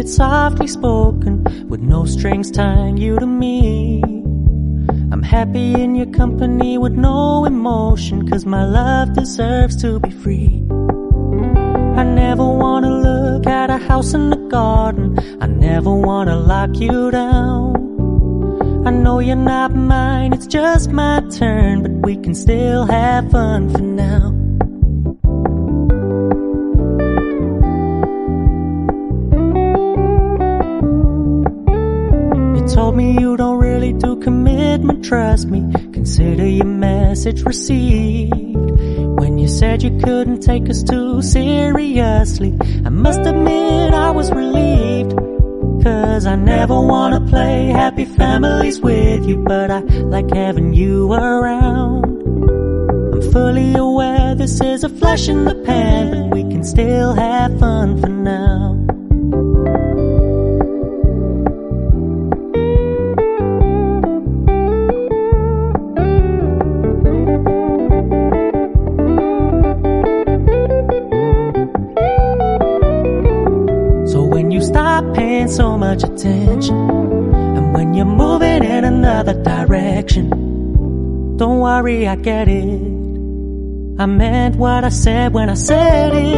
It's softly spoken, with no strings tying you to me. I'm happy in your company with no emotion, 'cause my love deserves to be free. I never wanna look at a house in the garden, I never wanna lock you down. I know you're not mine, it's just my turn, but we can still have fun for now. You told me you don't really do commitment, trust me, consider your message received. When you said you couldn't take us too seriously, I must admit I was relieved. 'Cause I never wanna play happy families with you, but I like having you around. I'm fully aware this is a flash in the pan, but we can still have fun for now. Stop paying so much attention, and when you're moving in another direction, don't worry, I get it. I meant what I said when I said it.